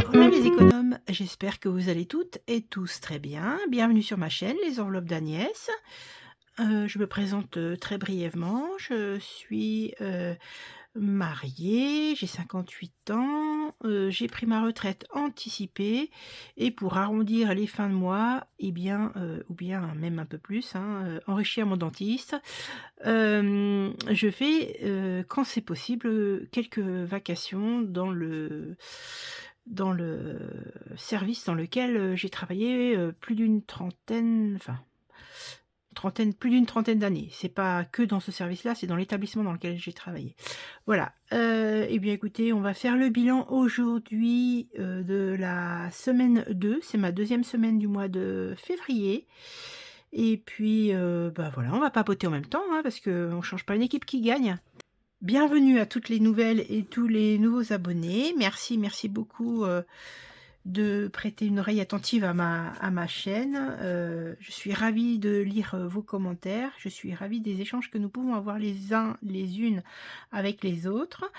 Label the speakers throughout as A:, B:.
A: Hola les économes, j'espère que vous allez toutes et tous très bien. Bienvenue sur ma chaîne, les enveloppes d'Agnès. Je me présente très brièvement. Je suis mariée, j'ai 58 ans, j'ai pris ma retraite anticipée et pour arrondir les fins de mois, eh bien, ou bien même un peu plus, enrichir mon dentiste, je fais, quand c'est possible, quelques vacations dans le service dans lequel, j'ai travaillé, plus d'une trentaine, plus d'une trentaine d'années. C'est pas que dans ce service-là, c'est dans l'établissement dans lequel j'ai travaillé. Voilà, et bien écoutez, on va faire le bilan aujourd'hui, de la semaine 2. C'est ma deuxième semaine du mois de février et puis, bah, voilà, on va papoter en même temps, parce qu'on change pas une équipe qui gagne. Bienvenue à toutes les nouvelles et tous les nouveaux abonnés. Merci, merci beaucoup, de prêter une oreille attentive à ma chaîne. Je suis ravie de lire vos commentaires. Je suis ravie des échanges que nous pouvons avoir les uns les unes avec les autres.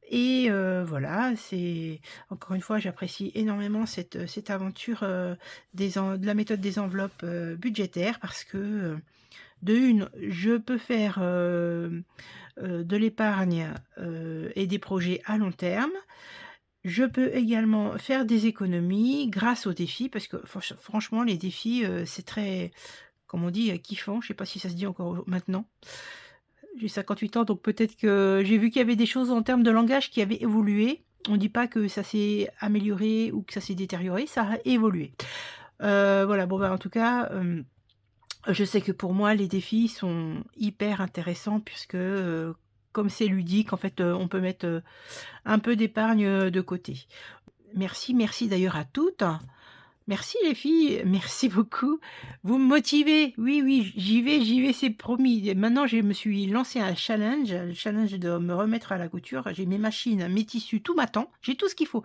A: Et voilà, c'est encore une fois, j'apprécie énormément cette aventure de la méthode des enveloppes budgétaires parce que de une, je peux faire de l'épargne et des projets à long terme. Je peux également faire des économies grâce aux défis, parce que franchement, les défis, c'est très, comme on dit, kiffant. Je sais pas si ça se dit encore maintenant. J'ai 58 ans, donc peut-être que j'ai vu qu'il y avait des choses en termes de langage qui avaient évolué. On dit pas que ça s'est amélioré ou que ça s'est détérioré, ça a évolué. Voilà, bon, bah, en tout cas, je sais que pour moi, les défis sont hyper intéressants puisque, comme c'est ludique, en fait, on peut mettre, un peu d'épargne, de côté. Merci, merci d'ailleurs à toutes. Merci les filles, merci beaucoup. Vous me motivez. Oui, oui, j'y vais, c'est promis. Et maintenant, je me suis lancé un challenge, le challenge de me remettre à la couture. J'ai mes machines, mes tissus, tout m'attend. J'ai tout ce qu'il faut.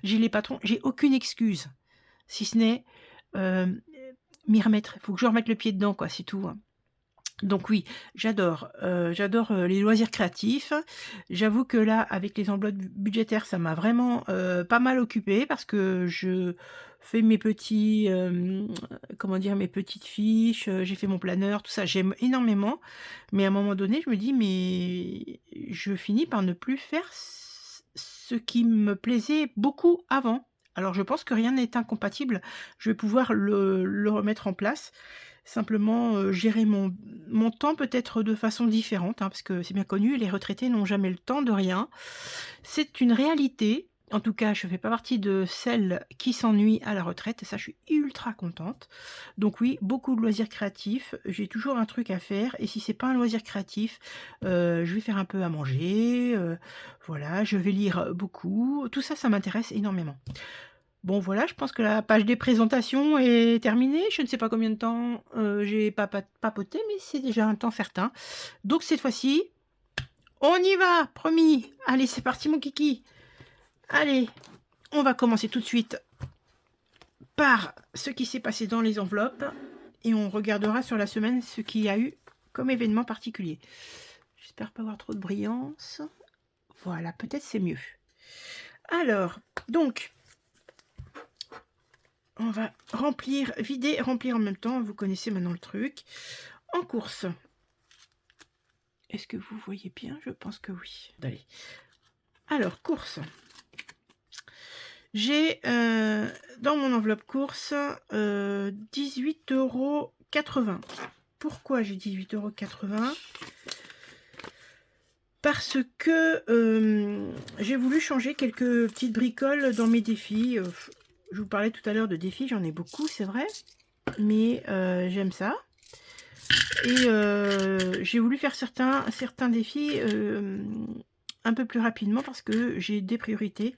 A: J'ai les patrons, j'ai aucune excuse, si ce n'est m'y remettre. Il faut que je remette le pied dedans, quoi, c'est tout. Donc oui, j'adore, les loisirs créatifs. J'avoue que là, avec les enveloppes budgétaires, ça m'a vraiment, pas mal occupée parce que je fais mes petits, comment dire? Mes petites fiches, j'ai fait mon planeur, tout ça, j'aime énormément. Mais à un moment donné, je me dis: «Mais je finis par ne plus faire ce qui me plaisait beaucoup avant». Alors je pense que rien n'est incompatible. Je vais pouvoir le remettre en place. Simplement, gérer mon temps peut-être de façon différente, parce que c'est bien connu, les retraités n'ont jamais le temps de rien. C'est une réalité. En tout cas, je fais pas partie de celles qui s'ennuient à la retraite, ça je suis ultra contente. Donc oui, beaucoup de loisirs créatifs, j'ai toujours un truc à faire et si c'est pas un loisir créatif, je vais faire un peu à manger, voilà, je vais lire beaucoup. Tout ça, ça m'intéresse énormément. Bon voilà, je pense que la page des présentations est terminée. Je ne sais pas combien de temps, j'ai papoté, mais c'est déjà un temps certain. Donc cette fois-ci, on y va, promis. Allez, c'est parti mon kiki. Allez, on va commencer tout de suite par ce qui s'est passé dans les enveloppes et on regardera sur la semaine ce qu'il y a eu comme événement particulier. J'espère pas avoir trop de brillance. Voilà, peut-être c'est mieux. Alors, donc, on va remplir, vider, remplir en même temps. Vous connaissez maintenant le truc. En course. Est-ce que vous voyez bien? Je pense que oui. Allez. Alors, course. J'ai dans mon enveloppe course 18,80 €. Pourquoi j'ai 18,80 €? Parce que j'ai voulu changer quelques petites bricoles dans mes défis. Je vous parlais tout à l'heure de défis, j'en ai beaucoup, c'est vrai. Mais j'aime ça. Et j'ai voulu faire certains défis un peu plus rapidement parce que j'ai des priorités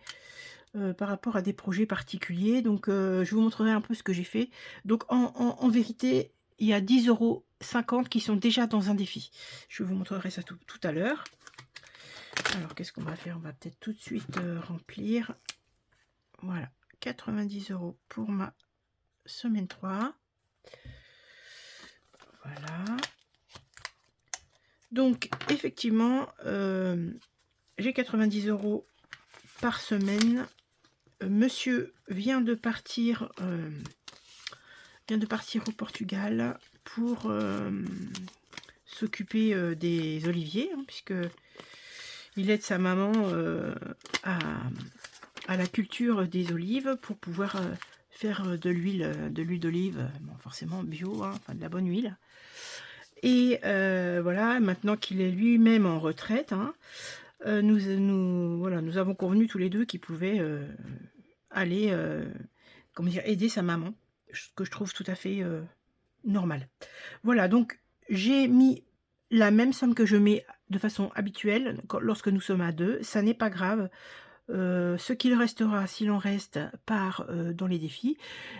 A: par rapport à des projets particuliers. Donc je vous montrerai un peu ce que j'ai fait. Donc en vérité, il y a 10,50 € qui sont déjà dans un défi. Je vous montrerai ça tout à l'heure. Alors qu'est-ce qu'on va faire? On va peut-être tout de suite remplir. Voilà, 90 € pour ma semaine 3. Voilà. Donc, effectivement, j'ai 90 € par semaine. Monsieur vient de partir au Portugal pour s'occuper des oliviers, hein, puisque il aide sa maman à la culture des olives pour pouvoir faire de l'huile d'olive, bon, forcément bio, hein, enfin de la bonne huile. Et voilà, maintenant qu'il est lui-même en retraite, hein, voilà, nous avons convenu tous les deux qu'il pouvait aller comment dire, aider sa maman, ce que je trouve tout à fait normal. Voilà, donc j'ai mis la même somme que je mets de façon habituelle lorsque nous sommes à deux. Ça n'est pas grave. Ce qu'il restera, s'il en reste, part dans les défis.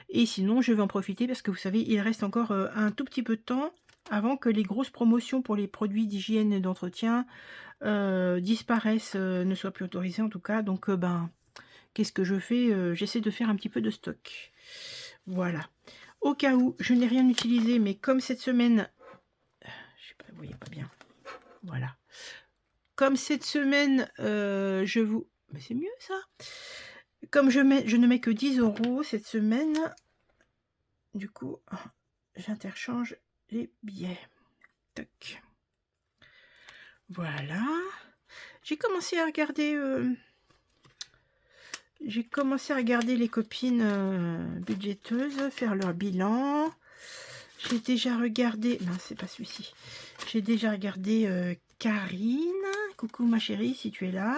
A: Et sinon, je vais en profiter parce que vous savez, il reste encore un tout petit peu de temps avant que les grosses promotions pour les produits d'hygiène et d'entretien disparaissent, ne soient plus autorisées en tout cas. Donc, ben, qu'est-ce que je fais? J'essaie de faire un petit peu de stock. Voilà. Au cas où je n'ai rien utilisé, mais comme cette semaine, je sais pas, vous voyez pas bien. Voilà. Comme cette semaine, je vous... Mais c'est mieux ça. Comme je ne mets que 10 € cette semaine, du coup, j'interchange les billets. Tac. Voilà. J'ai commencé à regarder... les copines budgéteuses faire leur bilan. J'ai déjà regardé... Non, c'est pas celui-ci. J'ai déjà regardé Karine. Coucou ma chérie, si tu es là.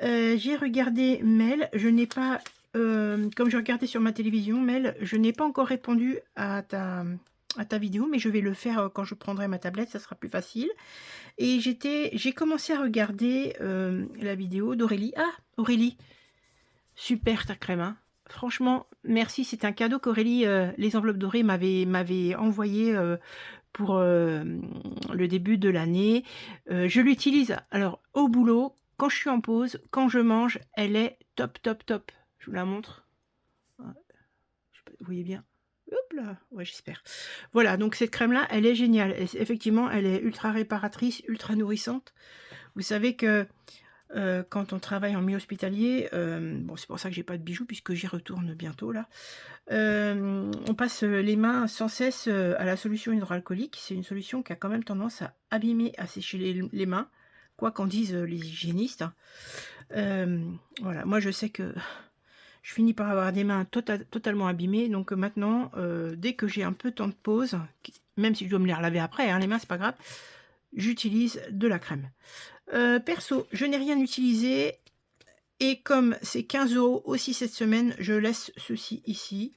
A: J'ai regardé Mel. Je n'ai pas... comme je regardais sur ma télévision, Mel, je n'ai pas encore répondu à ta vidéo, mais je vais le faire quand je prendrai ma tablette, ça sera plus facile. Et j'ai commencé à regarder la vidéo d'Aurélie. Ah, Aurélie, super ta crème, hein. Franchement, merci, c'est un cadeau qu'Aurélie, les enveloppes dorées, m'avait envoyé pour le début de l'année. Je l'utilise alors au boulot, quand je suis en pause, quand je mange, elle est top, top, top. Je vous la montre. Ouais, je sais pas, vous voyez bien? Hop là, ouais, j'espère. Voilà, donc cette crème-là, elle est géniale. Et effectivement, elle est ultra réparatrice, ultra nourrissante. Vous savez que quand on travaille en milieu hospitalier, bon, c'est pour ça que j'ai pas de bijoux puisque j'y retourne bientôt là. On passe les mains sans cesse à la solution hydroalcoolique. C'est une solution qui a quand même tendance à abîmer, à sécher les mains, quoi qu'en disent les hygiénistes, hein. Voilà, moi je sais que je finis par avoir des mains totalement abîmées, donc maintenant, dès que j'ai un peu de temps de pause, même si je dois me les relaver après, hein, les mains c'est pas grave, j'utilise de la crème. Perso, je n'ai rien utilisé. Et comme c'est 15 € aussi cette semaine, je laisse ceci ici.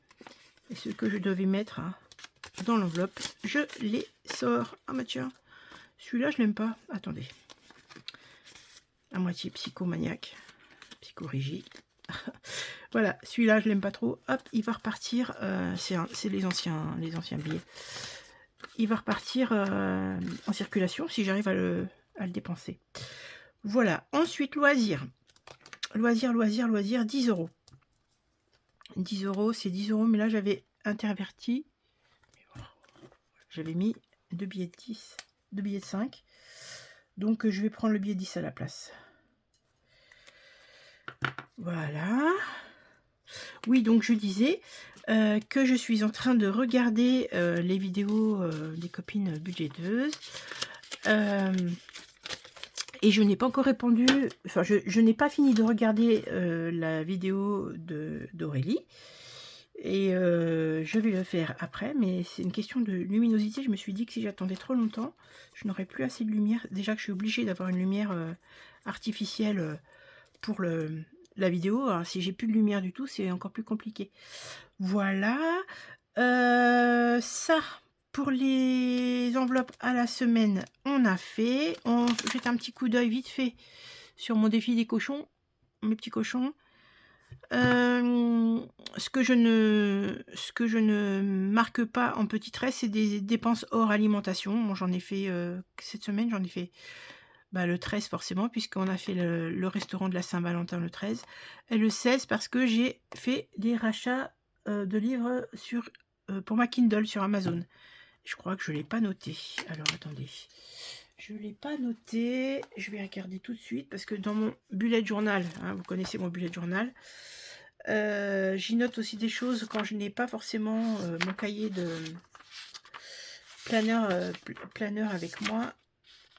A: Et ce que je devais mettre hein, dans l'enveloppe, je les sors. Ah bah tiens, celui-là je l'aime pas. Attendez. À moitié psychomaniaque, psychorigide. Voilà, celui-là je l'aime pas trop. Hop, il va repartir. C'est les anciens billets. Il va repartir en circulation si j'arrive à le dépenser. Voilà. Ensuite, loisirs. Loisirs, 10 €. 10 €, c'est 10 €, mais là j'avais interverti. J'avais mis 2 billets de 10, 2 billets de 5. Donc je vais prendre le billet de 10 à la place. Voilà. Oui, donc je disais que je suis en train de regarder les vidéos des copines budgéteuses. Et je n'ai pas encore répondu, enfin je n'ai pas fini de regarder la vidéo d'Aurélie. Et je vais le faire après, mais c'est une question de luminosité. Je me suis dit que si j'attendais trop longtemps, je n'aurais plus assez de lumière. Déjà que je suis obligée d'avoir une lumière artificielle pour la vidéo. Alors, si j'ai plus de lumière du tout, c'est encore plus compliqué. Voilà. Ça, pour les enveloppes à la semaine, on a fait. On jette un petit coup d'œil vite fait sur mon défi des cochons, mes petits cochons. Ce que je ne marque pas en petit trait, c'est des dépenses hors alimentation. Bon, j'en ai fait cette semaine, j'en ai fait le 13 forcément, puisqu'on a fait le restaurant de la Saint-Valentin le 13, et le 16 parce que j'ai fait des rachats de livres pour ma Kindle sur Amazon. Je crois que je ne l'ai pas noté. Alors attendez, Je ne l'ai pas noté. Je vais regarder tout de suite parce que dans mon bullet journal, hein, vous connaissez mon bullet journal, j'y note aussi des choses quand je n'ai pas forcément mon cahier de planeur avec moi.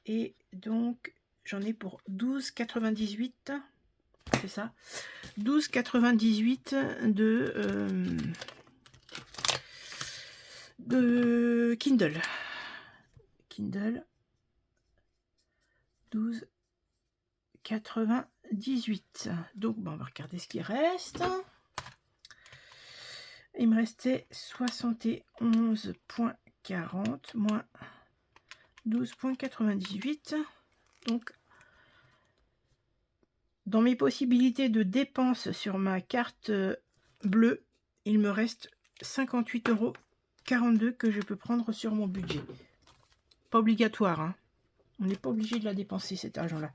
A: Et donc, j'en ai pour 12,98. C'est ça, 12,98 de Kindle. Kindle 12,98. Donc bon, on va regarder ce qui reste. Il me restait 71,40 moins 12,98. Donc dans mes possibilités de dépenses sur ma carte bleue, il me reste 58,42 € que je peux prendre sur mon budget. Pas obligatoire, hein. On n'est pas obligé de la dépenser, cet argent-là.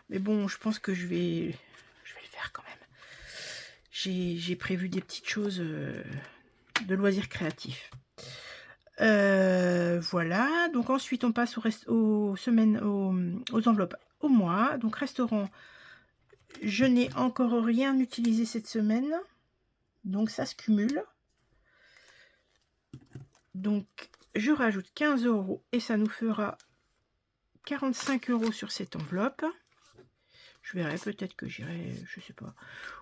A: Mais bon, je pense que je vais le faire quand même. J'ai prévu des petites choses de loisirs créatifs. Voilà. Donc ensuite, on passe aux enveloppes au mois. Donc restaurant, je n'ai encore rien utilisé cette semaine. Donc ça se cumule. Donc je rajoute 15 € et ça nous fera 45 € sur cette enveloppe. Je verrai, peut-être que j'irai, je sais pas.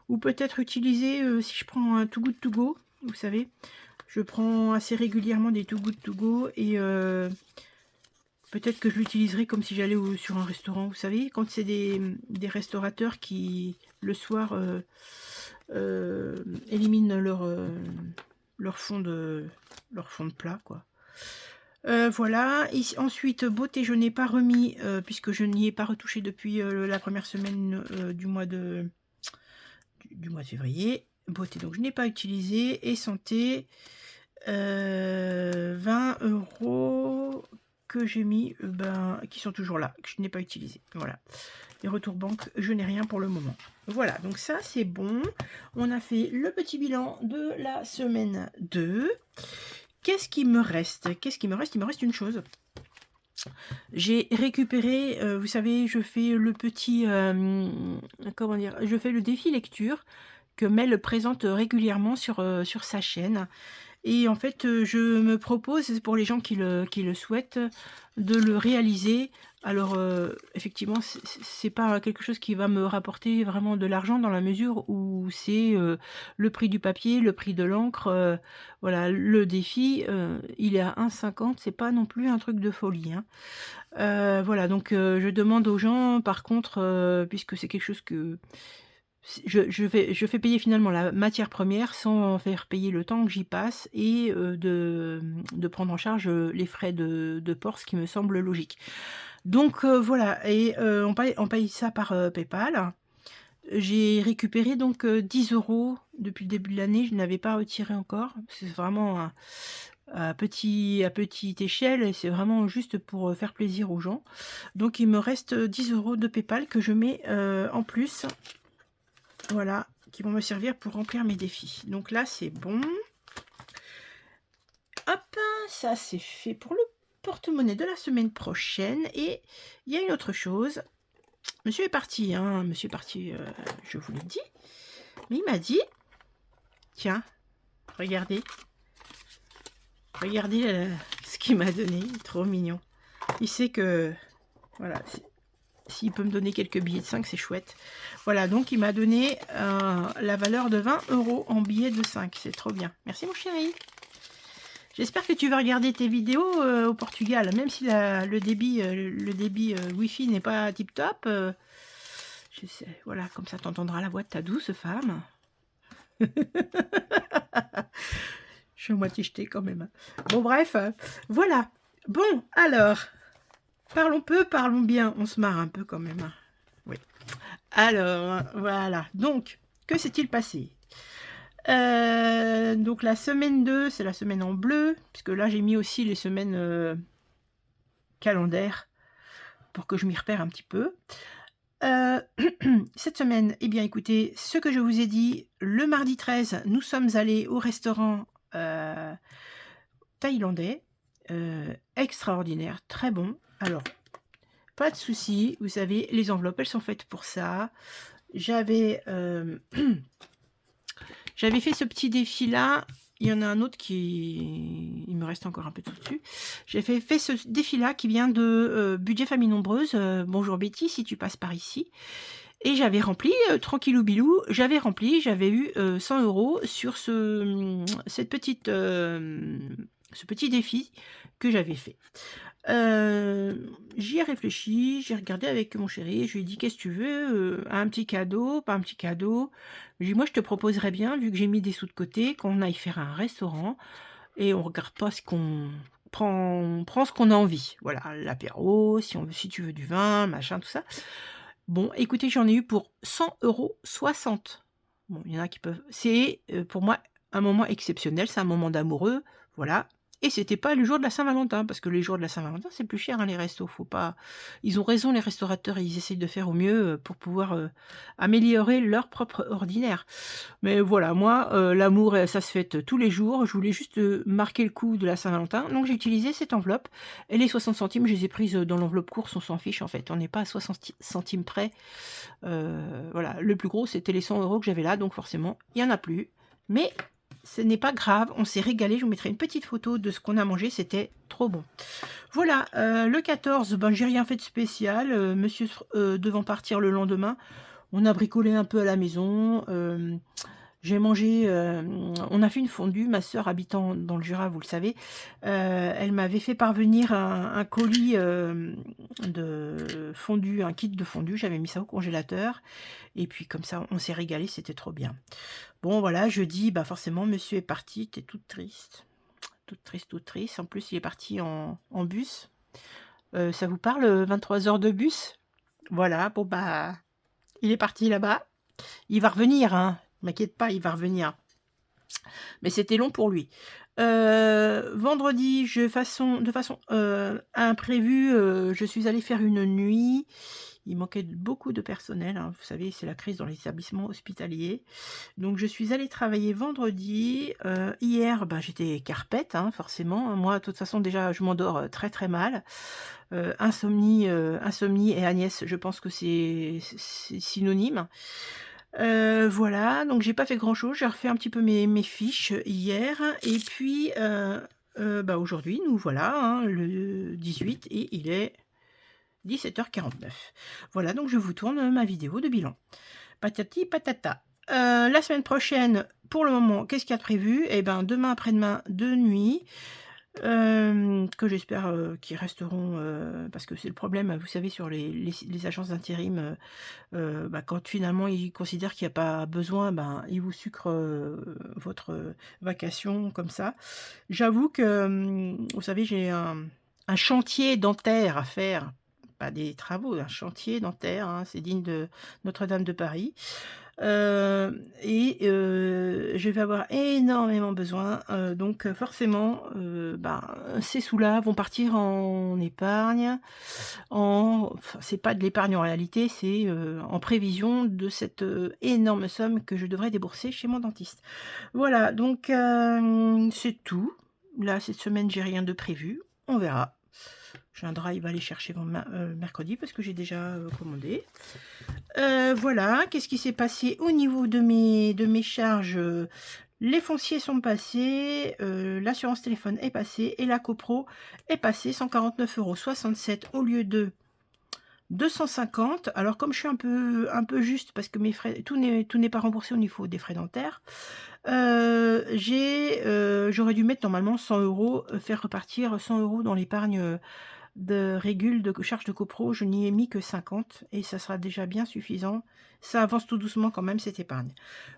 A: Ou peut-être utiliser, si je prends un Too Good To Go, vous savez, je prends assez régulièrement des Too Good To Go et peut-être que je l'utiliserai comme si j'allais sur un restaurant, vous savez, quand c'est des restaurateurs qui, le soir, éliminent leur fond de plat, quoi. Voilà. Ici, ensuite, beauté, je n'ai pas remis puisque je n'y ai pas retouché depuis la première semaine du mois de février. Beauté, donc je n'ai pas utilisé. Et santé, 20 € que j'ai mis, qui sont toujours là, que je n'ai pas utilisé. Voilà. Les retours banque, je n'ai rien pour le moment. Voilà, donc ça c'est bon. On a fait le petit bilan de la semaine 2. Qu'est-ce qui me reste? Il me reste une chose. J'ai récupéré, vous savez, je fais le petit, comment dire? Je fais le défi lecture que Mel présente régulièrement sur sa chaîne. Et en fait, je me propose, pour les gens qui le souhaitent, de le réaliser. Alors, effectivement, c'est pas quelque chose qui va me rapporter vraiment de l'argent dans la mesure où c'est le prix du papier, le prix de l'encre. Voilà, le défi, il est à 1,50 €, c'est pas non plus un truc de folie, hein. Voilà, donc je demande aux gens, par contre, puisque c'est quelque chose que je fais payer finalement la matière première sans faire payer le temps que j'y passe et de prendre en charge les frais de port, ce qui me semble logique. Donc voilà, et on paye ça par PayPal. J'ai récupéré donc 10 € depuis le début de l'année. Je n'avais pas retiré encore. C'est vraiment à petite échelle et c'est vraiment juste pour faire plaisir aux gens. Donc il me reste 10 € de PayPal que je mets en plus. Voilà, qui vont me servir pour remplir mes défis. Donc là, c'est bon. Hop, ça c'est fait pour le porte-monnaie de la semaine prochaine. Et il y a une autre chose. Monsieur est parti, hein. Monsieur est parti, je vous l'ai dit. Mais il m'a dit, tiens, regardez. Regardez ce qu'il m'a donné. Trop mignon. Il sait que, voilà, s'il peut me donner quelques billets de 5, c'est chouette. Voilà, donc il m'a donné la valeur de 20 € en billets de 5. C'est trop bien. Merci mon chéri. J'espère que tu vas regarder tes vidéos au Portugal, même si le débit Wi-Fi n'est pas tip-top. Je sais, voilà, comme ça tu entendras la voix de ta douce femme. Je suis à moitié jetée quand même. Bon, bref, voilà. Bon, alors, parlons peu, parlons bien. On se marre un peu quand même. Oui. Alors, voilà. Donc, que s'est-il passé? Donc, la semaine 2, c'est la semaine en bleu, puisque là, j'ai mis aussi les semaines calendaires pour que je m'y repère un petit peu. Cette semaine, eh bien, écoutez, ce que je vous ai dit, le mardi 13, nous sommes allés au restaurant thaïlandais, extraordinaire, très bon. Alors, pas de souci. Vous savez, les enveloppes, elles sont faites pour ça. J'avais j'avais fait ce petit défi-là. Il y en a un autre qui... Il me reste encore un peu tout dessus. J'ai fait ce défi-là qui vient de Budget Famille Nombreuse. Bonjour Betty, si tu passes par ici. Et j'avais rempli, tranquillou bilou, j'avais rempli, j'avais eu 100 € sur cette petite, ce petit défi que j'avais fait. J'y ai réfléchi, j'ai regardé avec mon chéri, je lui ai dit: «Qu'est-ce que tu veux? Un petit cadeau, pas un petit cadeau?» Je lui ai dit: «Moi, je te proposerais bien, vu que j'ai mis des sous de côté, qu'on aille faire un restaurant et on regarde pas ce qu'on on prend ce qu'on a envie. Voilà, l'apéro, si tu veux du vin, machin, tout ça». Bon, écoutez, j'en ai eu pour 100,60 €. Bon, il y en a qui peuvent c'est, pour moi, un moment exceptionnel, c'est un moment d'amoureux, voilà, et c'était pas le jour de la Saint-Valentin, parce que les jours de la Saint-Valentin, c'est plus cher, hein, les restos, faut pas ils ont raison les restaurateurs, ils essayent de faire au mieux, pour pouvoir, améliorer leur propre ordinaire. Mais voilà, moi, l'amour, ça se fête tous les jours. Je voulais juste, marquer le coup de la Saint-Valentin, donc j'ai utilisé cette enveloppe et les 60 centimes, je les ai prises, dans l'enveloppe course, on s'en fiche en fait, on n'est pas à 60 centimes près. Voilà, le plus gros, c'était les 100 € que j'avais là, donc forcément, il y en a plus. Mais ce n'est pas grave, on s'est régalé. Je vous mettrai une petite photo de ce qu'on a mangé, c'était trop bon. Voilà, le 14, ben, j'ai rien fait de spécial, monsieur devant partir le lendemain, on a bricolé un peu à la maison, j'ai mangé, on a fait une fondue, ma sœur habitant dans le Jura, vous le savez, elle m'avait fait parvenir un colis, de fondue, un kit de fondue, j'avais mis ça au congélateur et puis comme ça on s'est régalé, c'était trop bien. Bon voilà, jeudi, bah, forcément monsieur est parti, tu es toute triste, toute triste, toute triste. En plus il est parti en bus. Ça vous parle, 23 heures de bus? Voilà, bon bah, il est parti là-bas. Il va revenir, hein, m'inquiète pas, il va revenir. Mais c'était long pour lui. Vendredi, de façon, imprévue, je suis allée faire une nuit. Il manquait beaucoup de personnel, hein, vous savez, c'est la crise dans les établissements hospitaliers. Donc je suis allée travailler vendredi. Hier, bah, j'étais carpette, hein, forcément. Moi, de toute façon, déjà, je m'endors, très, très mal. Insomnie et Agnès, je pense que c'est synonyme. Voilà, donc j'ai pas fait grand-chose. J'ai refait un petit peu mes fiches hier et puis, bah, aujourd'hui, nous voilà, hein, le 18 et il est 17h49. Voilà, donc je vous tourne ma vidéo de bilan. Patati patata. La semaine prochaine, pour le moment, qu'est-ce qu'il y a de prévu? Eh ben, demain, après-demain, 2 nuits, que j'espère, qu'ils resteront, parce que c'est le problème, vous savez, sur les agences d'intérim, bah, quand finalement ils considèrent qu'il y a pas besoin, ben, ils vous sucrent, votre vacation comme ça. J'avoue que, vous savez, j'ai un chantier dentaire à faire, pas des travaux, un chantier dentaire, hein, c'est digne de Notre-Dame de Paris. Je vais avoir énormément besoin, donc forcément, ben, ces sous-là vont partir en épargne, enfin, c'est pas de l'épargne en réalité, c'est, en prévision de cette, énorme somme que je devrais débourser chez mon dentiste. Voilà, donc c'est tout. Là, cette semaine, j'ai rien de prévu, on verra. J'ai un drive à aller chercher mercredi parce que j'ai déjà, commandé. Voilà, qu'est-ce qui s'est passé au niveau de mes charges? Les fonciers sont passés, l'assurance téléphone est passée et la copro est passée, 149,67 € au lieu de 250. Alors comme je suis un peu juste parce que mes frais, tout n'est pas remboursé au niveau des frais dentaires, j'aurais dû mettre normalement 100 €, faire repartir 100 € dans l'épargne, de régule de charges de copro. Je n'y ai mis que 50 et ça sera déjà bien suffisant. Ça avance tout doucement quand même cette épargne.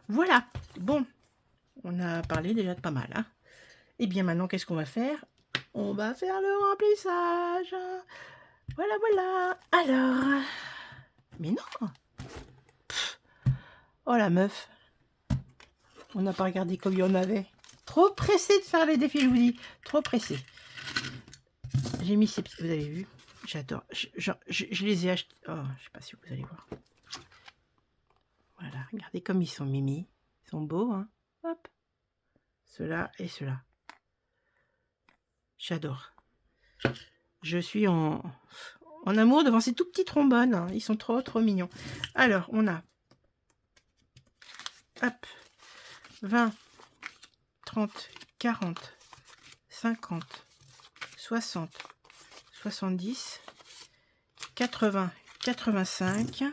A: Voilà, bon, on a parlé déjà de pas mal, hein. Et bien maintenant, qu'est-ce qu'on va faire? On va faire le remplissage. Voilà, voilà. Alors, mais non. Pff, oh la meuf, on n'a pas regardé combien il y en avait. Trop pressé de faire les défis, je vous dis. Trop pressé. J'ai mis ces petits... Vous avez vu? J'adore. Je les ai achetés. Oh, je sais pas si vous allez voir. Voilà, regardez comme ils sont mimi. Ils sont beaux, hein. Hop. Ceux-là et ceux-là. J'adore. Je suis en... en amour devant ces tout petits trombones, hein. Ils sont trop, trop mignons. Alors, on a, hop, 20, 30, 40, 50, 60, 70, 80, 85,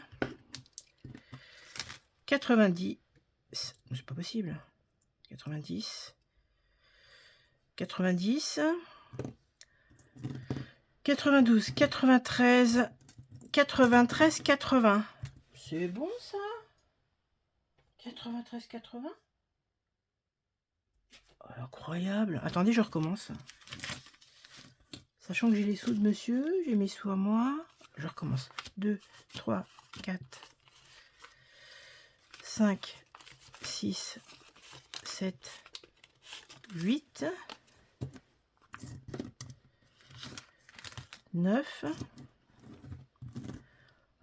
A: 90, c'est pas possible, 90, 90, 92, 93, 93, 80. C'est bon ça? 93, 80? Oh, incroyable. Attendez, je recommence. Sachant que j'ai les sous de monsieur, j'ai mes sous à moi. Je recommence. 2, 3, 4, 5, 6, 7, 8, 9.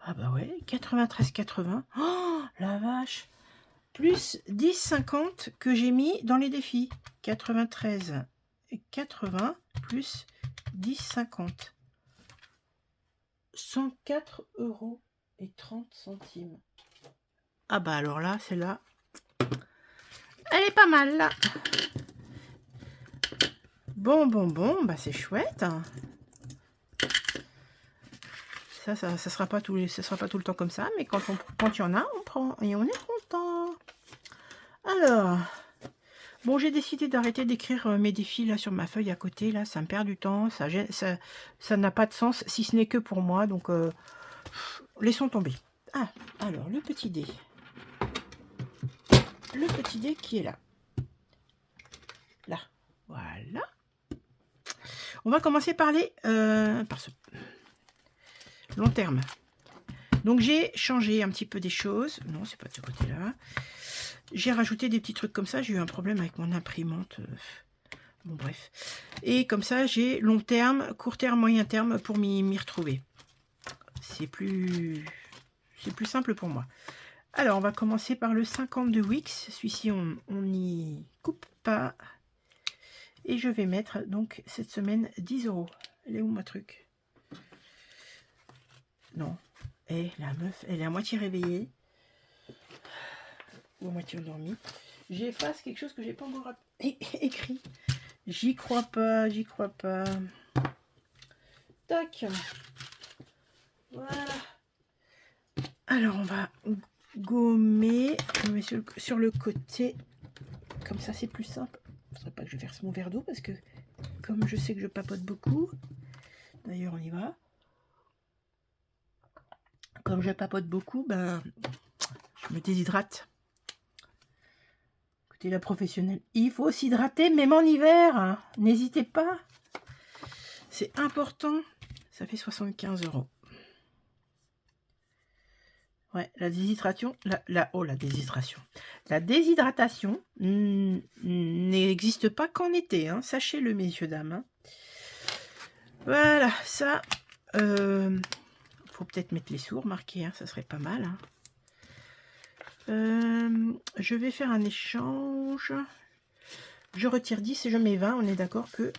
A: Ah bah ouais, 93, 80. Oh, la vache! Plus 10, 50 que j'ai mis dans les défis. 93 et 80 plus 10, 50. 104,30 €. Ah bah alors là, celle-là, elle est pas mal là. Bon, bah c'est chouette. Ça sera pas tout le temps comme ça, mais quand il y en a, on prend et on est content. Alors, bon, j'ai décidé d'arrêter d'écrire mes défis là sur ma feuille à côté. Là, ça me perd du temps, ça n'a pas de sens si ce n'est que pour moi. Donc, laissons tomber. Ah, alors le petit dé qui est là. Là, voilà. On va commencer par par ce long terme. Donc j'ai changé un petit peu des choses. Non, c'est pas de ce côté-là. J'ai rajouté des petits trucs comme ça. J'ai eu un problème avec mon imprimante. Bon, bref. Et comme ça, j'ai long terme, court terme, moyen terme pour m'y retrouver. C'est plus simple pour moi. Alors, on va commencer par le 50 de Wix. Celui-ci, on n'y coupe pas. Et je vais mettre, donc, cette semaine, 10 €. Elle est où, ma truc? Non. Et la meuf, elle est à moitié réveillée. Ou à moitié endormie. J'efface quelque chose que j'ai pas encore écrit. J'y crois pas, j'y crois pas. Tac. Voilà. Alors, on va gommer. Je mets sur le côté. Comme ça, c'est plus simple. Il ne faudrait pas que je verse mon verre d'eau parce que, comme je sais que je papote beaucoup, d'ailleurs, on y va. Comme je papote beaucoup, ben, je me déshydrate. Écoutez, la professionnelle, il faut s'hydrater, même en hiver. Hein. N'hésitez pas. C'est important. Ça fait 75 €. Ouais, la déshydratation, la déshydratation n'existe pas qu'en été, hein, sachez-le, messieurs, dames. Hein. Voilà, ça, faut peut-être mettre les sous, remarquez, hein, ça serait pas mal. Hein. Je vais faire un échange. Je retire 10 et je mets 20. On est d'accord que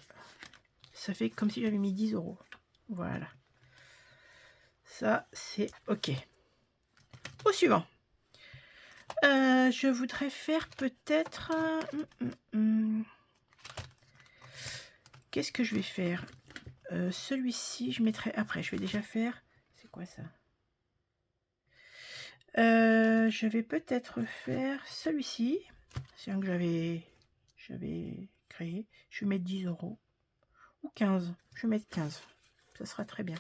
A: ça fait comme si j'avais mis 10 €. Voilà. Ça, c'est OK. Au suivant. Je voudrais faire peut-être... Qu'est-ce que je vais faire? Celui-ci, je mettrai après. Je vais déjà faire... C'est quoi ça? Je vais peut-être faire celui-ci. C'est un que j'avais créé. Je vais mettre 10 €. Ou 15. Je vais mettre 15. Ça sera très bien.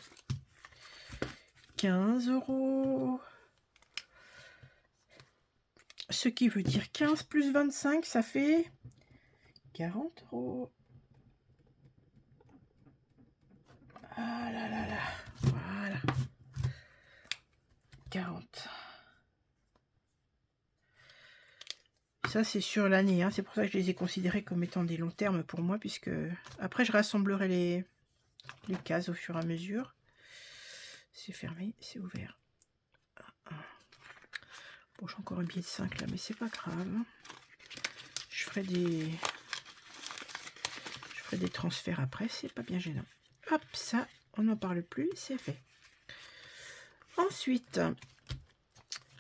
A: 15 €. Ce qui veut dire 15 plus 25, ça fait 40 €. Ah là là là. Voilà. 40. Ça, c'est sur l'année. Hein. C'est pour ça que je les ai considérés comme étant des longs termes pour moi, puisque après, je rassemblerai les cases au fur et à mesure. C'est fermé, c'est ouvert. Bon, j'ai encore un billet de 5 là, mais c'est pas grave. Je ferai des transferts après, c'est pas bien gênant. Hop, ça, on n'en parle plus, c'est fait. Ensuite,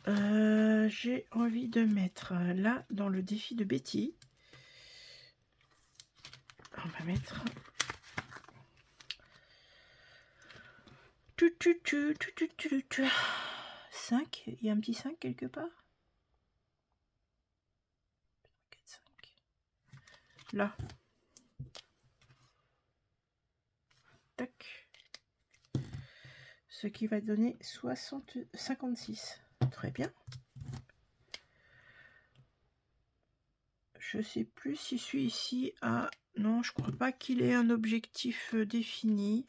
A: j'ai envie de mettre là dans le défi de Betty. On va mettre 5. Il y a un petit 5 quelque part. 4, 5. Là. Tac. Ce qui va donner 56. Très bien. Je sais plus si je suis ici à... Non, je crois pas qu'il ait un objectif défini.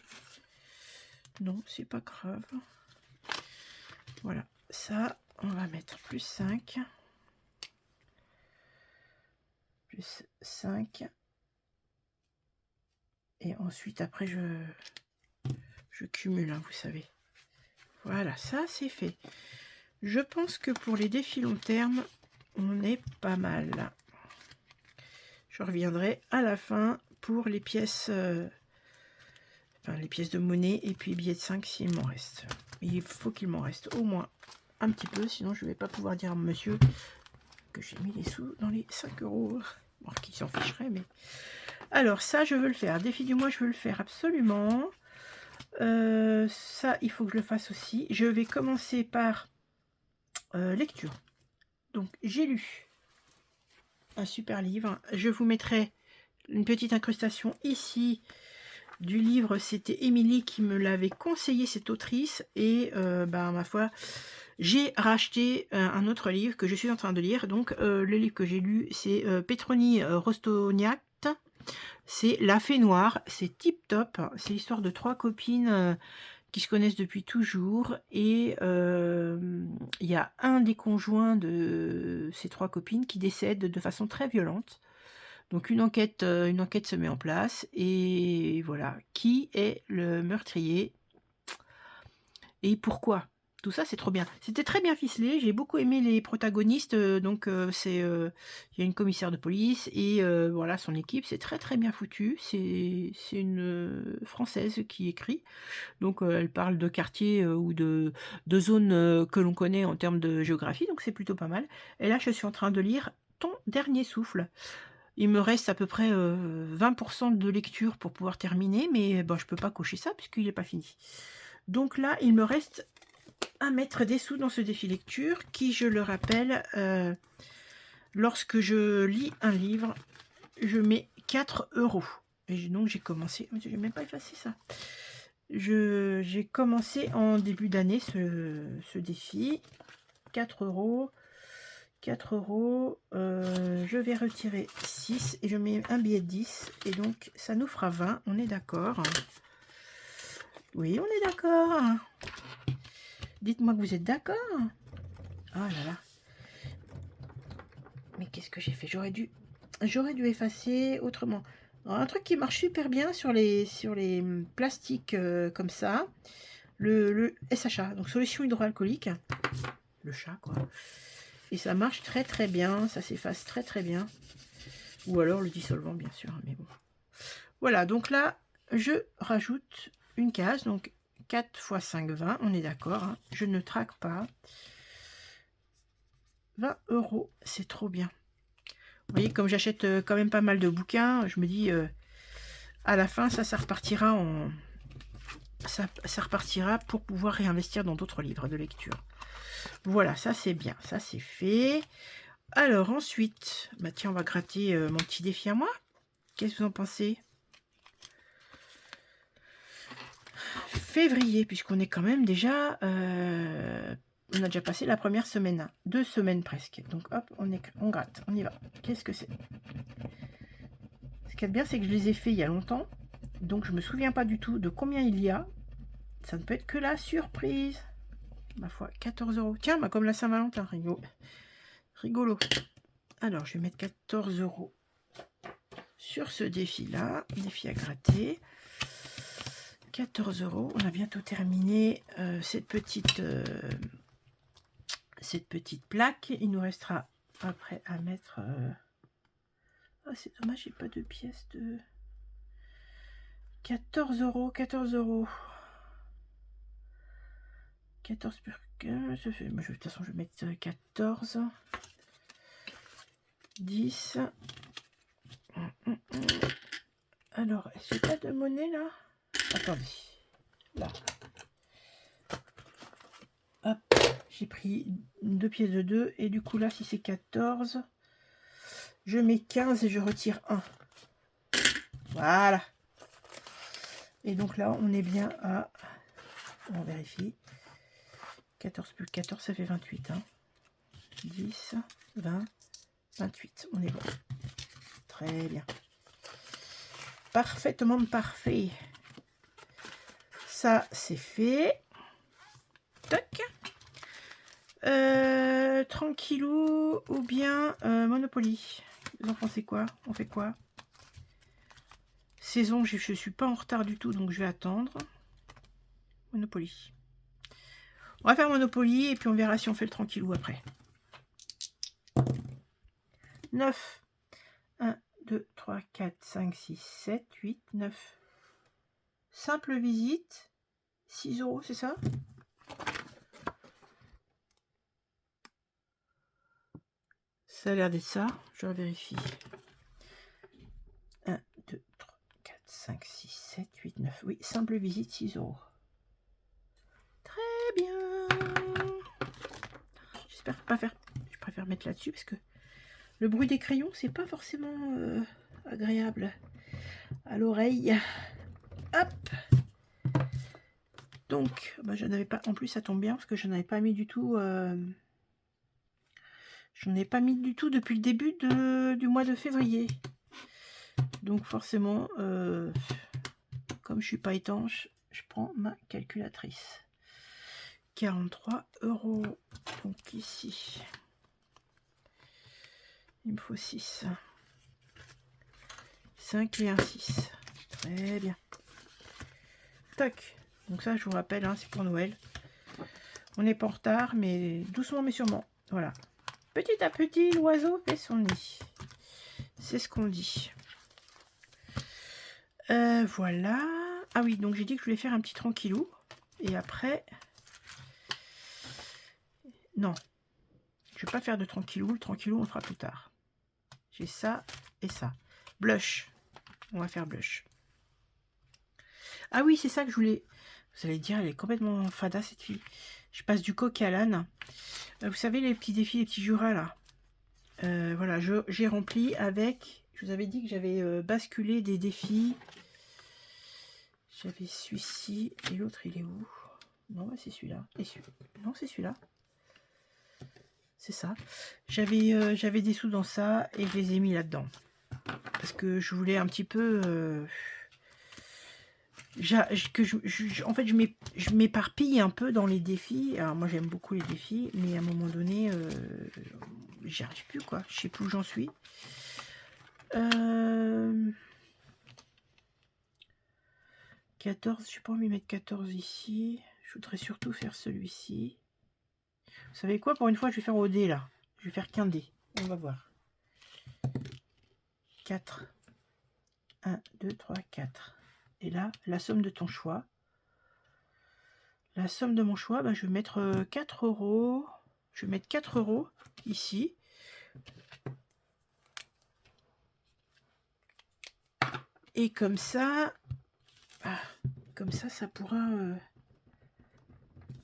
A: Non, c'est pas grave. Voilà, ça, on va mettre plus 5. Plus 5. Et ensuite, après, je cumule, hein, vous savez. Voilà, ça, c'est fait. Je pense que pour les défis long terme, on est pas mal. Je reviendrai à la fin pour les pièces... les pièces de monnaie et puis billets de 5 s'il m'en reste. Il faut qu'il m'en reste au moins un petit peu, sinon je ne vais pas pouvoir dire à monsieur que j'ai mis les sous dans les 5 euros. Bon, qui s'en ficherait, mais... Alors, ça, je veux le faire. Défi du mois, je veux le faire absolument. Ça, il faut que je le fasse aussi. Je vais commencer par lecture. Donc, j'ai lu un super livre. Je vous mettrai une petite incrustation ici du livre. C'était Émilie qui me l'avait conseillé, cette autrice, et ma foi, j'ai racheté un autre livre que je suis en train de lire. Donc le livre que j'ai lu, c'est Petroni Rostoniat, c'est La Fée Noire. C'est tip top, c'est l'histoire de 3 copines qui se connaissent depuis toujours, et il y a un des conjoints de ces 3 copines qui décède de façon très violente. Donc une enquête se met en place, et voilà, qui est le meurtrier et pourquoi. Tout ça, c'est trop bien. C'était très bien ficelé, j'ai beaucoup aimé les protagonistes, il y a une commissaire de police, et voilà, son équipe, c'est très très bien foutu. C'est une Française qui écrit, donc elle parle de quartiers ou de zones que l'on connaît en termes de géographie, donc c'est plutôt pas mal. Et là, je suis en train de lire Ton dernier souffle. Il me reste à peu près 20% de lecture pour pouvoir terminer, mais bon, je ne peux pas cocher ça puisqu'il n'est pas fini. Donc là, il me reste à mettre des sous dans ce défi lecture qui, je le rappelle, lorsque je lis un livre, je mets 4 euros. Et donc j'ai commencé, je n'ai même pas effacé ça. J'ai commencé en début d'année ce défi. 4 euros. 4 euros, je vais retirer 6 et je mets un billet de 10, et donc ça nous fera 20, on est d'accord? Oui, on est d'accord. Dites-moi que vous êtes d'accord. Oh là là. Mais qu'est-ce que j'ai fait? J'aurais dû effacer autrement. Alors, un truc qui marche super bien sur les plastiques comme ça, le SHA, donc solution hydroalcoolique, le chat quoi. Et ça marche très très bien, ça s'efface très très bien. Ou alors le dissolvant, bien sûr, mais bon. Voilà, donc là, je rajoute une case, donc 4 x 5, 20, on est d'accord, hein, je ne traque pas. 20 euros, c'est trop bien. Vous voyez, comme j'achète quand même pas mal de bouquins, je me dis, à la fin, ça repartira en... Ça repartira pour pouvoir réinvestir dans d'autres livres de lecture. Voilà, ça c'est bien, ça c'est fait. Alors ensuite, bah tiens, on va gratter mon petit défi à moi. Qu'est-ce que vous en pensez? Février, puisqu'on est quand même déjà... on a déjà passé la première semaine, hein, 2 semaines presque. Donc hop, on gratte, on y va. Qu'est-ce que c'est? Ce qui est bien, c'est que je les ai fait il y a longtemps. Donc je me souviens pas du tout de combien il y a. Ça ne peut être que la surprise. Ma foi, 14 euros. Tiens, bah, comme la Saint-Valentin, rigolo. Alors, je vais mettre 14 euros sur ce défi-là. Défi à gratter. 14 euros. On a bientôt terminé cette petite plaque. Il nous restera après à mettre... Oh, c'est dommage, j'ai pas de pièces de... 14 euros, 14 euros. 14 plus 15, ça fait... De toute façon, je vais mettre 14. 10. Alors, est-ce que j'ai pas de monnaie là? Attendez. Là. Hop. J'ai pris 2 pièces de 2. Et du coup, là, si c'est 14, je mets 15 et je retire 1. Voilà. Et donc là, on est bien à... On vérifie. 14 plus 14, ça fait 28. Hein. 10, 20, 28. On est bon. Très bien. Parfaitement parfait. Ça, c'est fait. Toc. Tranquillou ou bien Monopoly. Vous en pensez quoi? On fait quoi? Saison, je ne suis pas en retard du tout, donc je vais attendre. Monopoly. On va faire Monopoly et puis on verra si on fait le tranquillou après. 9. 1, 2, 3, 4, 5, 6, 7, 8, 9. Simple visite. 6 €, c'est ça? Ça a l'air d'être ça. Je vérifie. 1, 2, 3, 4, 5, 6, 7, 8, 9. Oui, simple visite, 6 €. Très bien. J'espère pas faire... Je préfère mettre là-dessus parce que le bruit des crayons, c'est pas forcément agréable à l'oreille. Hop. Donc, bah, je n'avais pas... En plus, ça tombe bien parce que je n'avais pas mis du tout... Je n'en ai pas mis du tout depuis le début du mois de février. Donc forcément, comme je suis pas étanche, je prends ma calculatrice. 43 €. Donc ici, il me faut 6. 5 et un 6. Très bien. Tac. Donc ça, je vous rappelle, hein, c'est pour Noël. On n'est pas en retard, mais doucement mais sûrement. Voilà. Petit à petit, l'oiseau fait son nid. C'est ce qu'on dit. Voilà. Ah oui, donc j'ai dit que je voulais faire un petit tranquillou. Et après... Non. Je vais pas faire de tranquillou. Le tranquillou, on le fera plus tard. J'ai ça et ça. Blush. On va faire blush. Ah oui, c'est ça que je voulais... Vous allez dire, elle est complètement fada, cette fille. Je passe du coq à l'âne. Vous savez, les petits défis, les petits jurats, là. Voilà, j'ai rempli avec... Je vous avais dit que j'avais basculé des défis. J'avais celui-ci. Et l'autre, il est où? Non, c'est celui-là. Non, c'est celui-là. C'est ça. J'avais des sous dans ça et je les ai mis là-dedans. Parce que je voulais un petit peu... en fait, je m'éparpille un peu dans les défis. Alors, moi, j'aime beaucoup les défis. Mais à un moment donné, j'y arrive plus, quoi. Je sais plus où j'en suis. 14, je sais pas envie de mettre 14 ici. Je voudrais surtout faire celui-ci. Vous savez quoi? Pour une fois, je vais faire au dé, là. Je vais faire qu'un dé. On va voir. 4. 1, 2, 3, 4. Et là, la somme de ton choix. La somme de mon choix, bah, je vais mettre 4 €. Je vais mettre 4 € ici. Et comme ça, ça pourra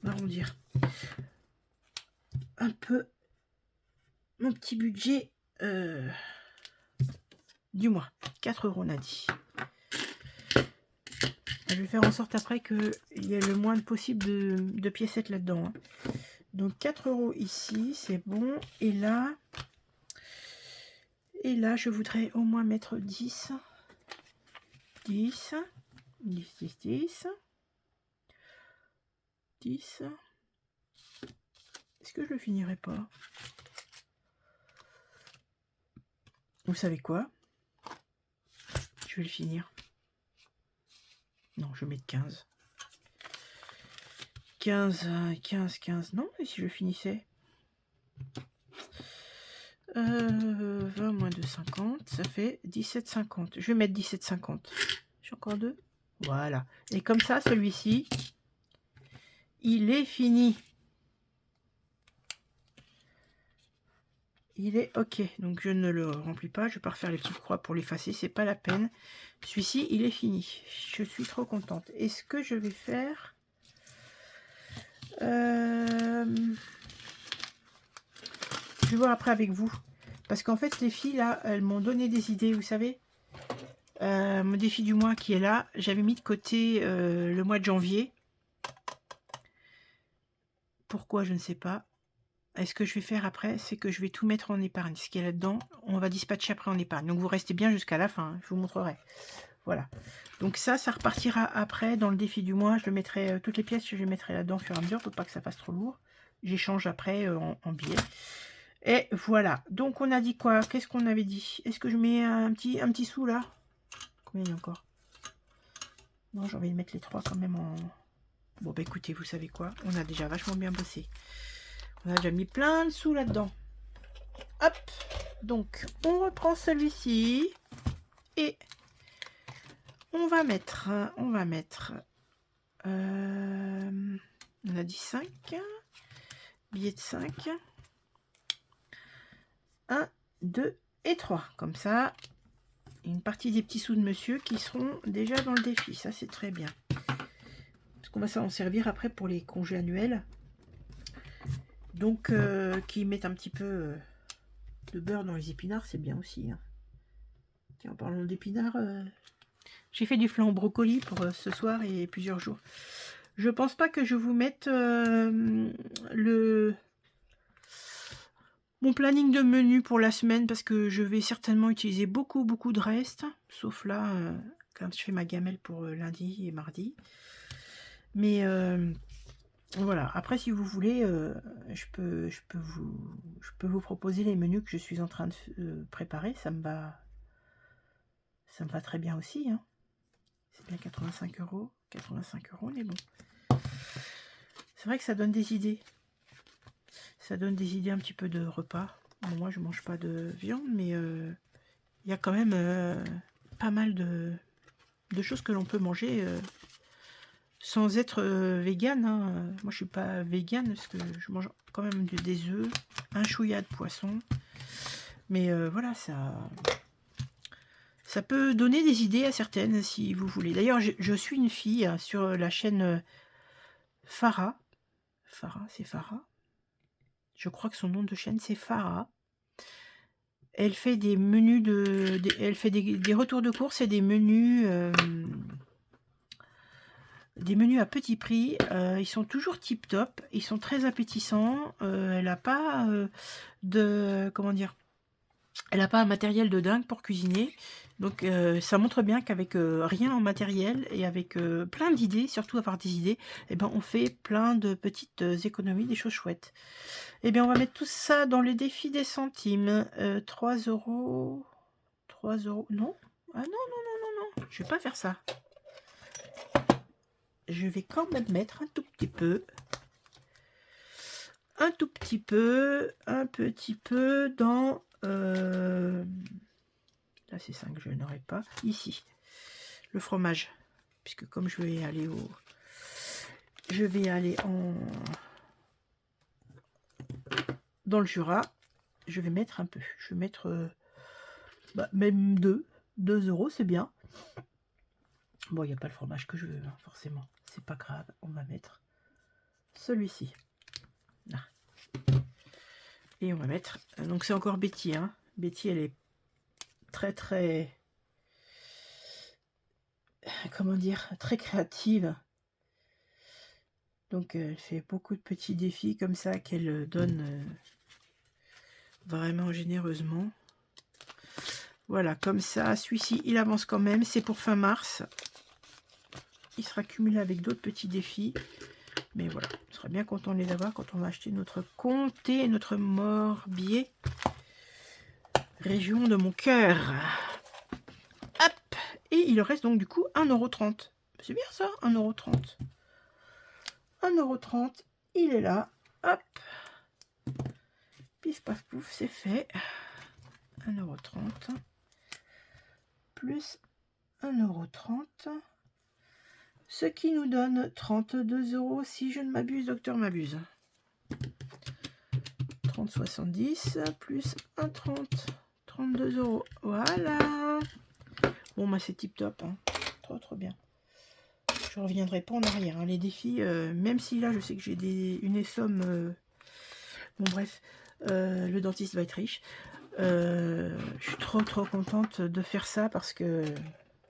A: m'arrondir un peu mon petit budget du mois. 4 € Nadi. Je vais faire en sorte après qu'il y ait le moins possible de piécettes là-dedans. Hein. Donc 4 € ici, c'est bon. Et là, je voudrais au moins mettre 10. 10. 10, 10, 10. 10. Est-ce que je le finirai pas? Vous savez quoi? Je vais le finir. Non, je vais mettre 15. 15, 15, 15. Non, et si je finissais 20 moins de 50, ça fait 17,50. Je vais mettre 17,50. J'ai encore deux. Voilà. Et comme ça, celui-ci, il est fini. Il est OK. Donc, je ne le remplis pas. Je vais pas refaire les petites croix pour l'effacer. C'est pas la peine. Celui-ci, il est fini. Je suis trop contente. Et ce que je vais faire... je vais voir après avec vous. Parce qu'en fait, les filles, là, elles m'ont donné des idées, vous savez. Mon défi du mois qui est là. J'avais mis de côté le mois de janvier. Pourquoi, je ne sais pas. Et ce que je vais faire après, c'est que je vais tout mettre en épargne. Ce qu'il y a là-dedans, on va dispatcher après en épargne. Donc, vous restez bien jusqu'à la fin. Hein, je vous montrerai. Voilà. Donc ça repartira après dans le défi du mois. Je le mettrai, toutes les pièces, je les mettrai là-dedans au fur et à mesure pour pas que ça fasse trop lourd. J'échange après en billets. Et voilà. Donc, on a dit quoi? Qu'est-ce qu'on avait dit? Est-ce que je mets un petit sou là? Combien il y a encore? Non, j'ai envie de mettre les 3 quand même en... Bon, bah écoutez, vous savez quoi? On a déjà vachement bien bossé. On a déjà mis plein de sous là-dedans. Hop. Donc, on reprend celui-ci. Et on va mettre... on a dit 5. Billets de 5. 1, 2 et 3. Comme ça, une partie des petits sous de monsieur qui seront déjà dans le défi. Ça, c'est très bien. Parce qu'on va s'en servir après pour les congés annuels. Donc, qui mettent un petit peu de beurre dans les épinards, c'est bien aussi. Hein. Tiens, en parlant d'épinards, j'ai fait du flan au brocoli pour ce soir et plusieurs jours. Je pense pas que je vous mette mon planning de menu pour la semaine parce que je vais certainement utiliser beaucoup de restes. Sauf là, quand je fais ma gamelle pour lundi et mardi. Mais... voilà, après si vous voulez, je peux vous proposer les menus que je suis en train de préparer, ça me va très bien aussi. Hein. C'est bien 85 €. 85 €, on est bon. C'est vrai que ça donne des idées. Ça donne des idées un petit peu de repas. Bon, moi je mange pas de viande, mais il y a quand même pas mal de choses que l'on peut manger sans être vegan. Hein. Moi je suis pas vegan parce que je mange quand même des œufs, un chouïa de poisson. Mais voilà, ça peut donner des idées à certaines si vous voulez. D'ailleurs, je suis une fille sur la chaîne Farah. Farah, c'est Farah. Je crois que son nom de chaîne c'est Farah. Elle fait des menus elle fait des retours de course et des menus à petit prix. Ils sont toujours tip top, ils sont très appétissants. Elle n'a pas comment dire, elle n'a pas un matériel de dingue pour cuisiner. Donc ça montre bien qu'avec rien en matériel et avec plein d'idées, surtout avoir des idées, eh ben, on fait plein de petites économies, des choses chouettes. Eh bien, on va mettre tout ça dans le défi des centimes. 3 €. 3 €. Non. Ah non. Je vais pas faire ça. Je vais quand même mettre un tout petit peu. Un petit peu dans... là, c'est 5, je n'aurai pas. Ici, le fromage. Puisque comme je vais aller dans le Jura, je vais mettre un peu. Je vais mettre même 2 €, c'est bien. Bon, il n'y a pas le fromage que je veux, hein, forcément. C'est pas grave, on va mettre celui-ci. Là. Et on va mettre... Donc c'est encore Betty. Hein. Betty, elle est très... Comment dire? Très créative. Donc elle fait beaucoup de petits défis comme ça qu'elle donne vraiment généreusement. Voilà, comme ça. Celui-ci, il avance quand même. C'est pour fin mars. Il sera cumulé avec d'autres petits défis. Mais voilà, on sera bien content de les avoir quand on va acheter notre comté, notre Morbier. Région de mon cœur. Hop. Et il reste donc du coup 1,30 €. C'est bien ça, 1,30 €. 1,30 €. Il est là. Hop. Pif paf pouf, c'est fait. 1,30 € plus 1,30 € Ce qui nous donne 32 € si je ne m'abuse, docteur m'abuse. 30,70 plus 1,30, 32 €. Voilà. Bon, bah c'est tip top. Hein. Trop bien. Je reviendrai pas en arrière. Hein. Les défis, même si là je sais que j'ai une somme. Bon, bref, le dentiste va être riche. Je suis trop contente de faire ça parce que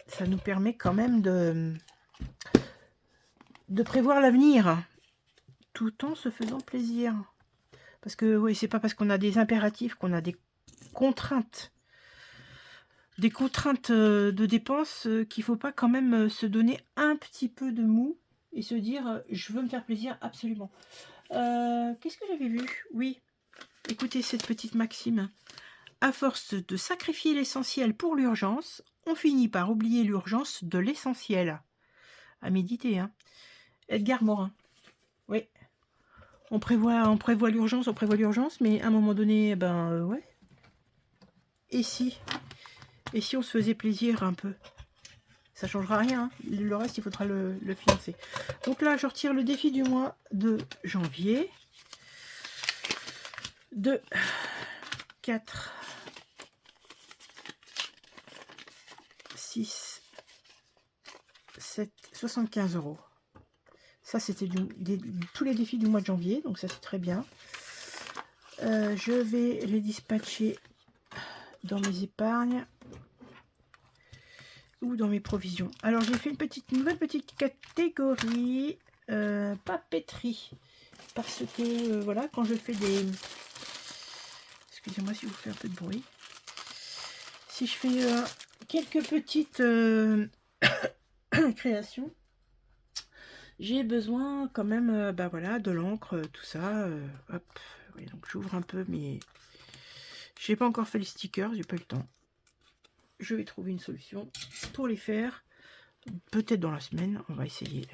A: ça nous permet quand même de prévoir l'avenir tout en se faisant plaisir. Parce que oui, c'est pas parce qu'on a des impératifs qu'on a des contraintes. Des contraintes de dépenses qu'il faut pas quand même se donner un petit peu de mou et se dire je veux me faire plaisir absolument. Qu'est-ce que j'avais vu? Oui, écoutez cette petite maxime. À force de sacrifier l'essentiel pour l'urgence, on finit par oublier l'urgence de l'essentiel. À méditer, hein. Edgar Morin. Oui. On prévoit l'urgence, mais à un moment donné, ouais. Et si on se faisait plaisir un peu? Ça changera rien. Hein. Le reste, il faudra le financer. Donc là, je retire le défi du mois de janvier. 2, 4, 6, 7, 75 €. Ça, c'était tous les défis du mois de janvier. Donc ça, c'est très bien. Je vais les dispatcher dans mes épargnes ou dans mes provisions. Alors, j'ai fait une nouvelle petite catégorie papeterie. Parce que, voilà, quand je fais des... Excusez-moi si vous faites un peu de bruit. Si je fais quelques petites créations, j'ai besoin quand même voilà, de l'encre, tout ça. Hop. Oui, donc j'ouvre un peu, mais j'ai pas encore fait les stickers, j'ai pas eu le temps. Je vais trouver une solution pour les faire. Peut-être dans la semaine, on va essayer.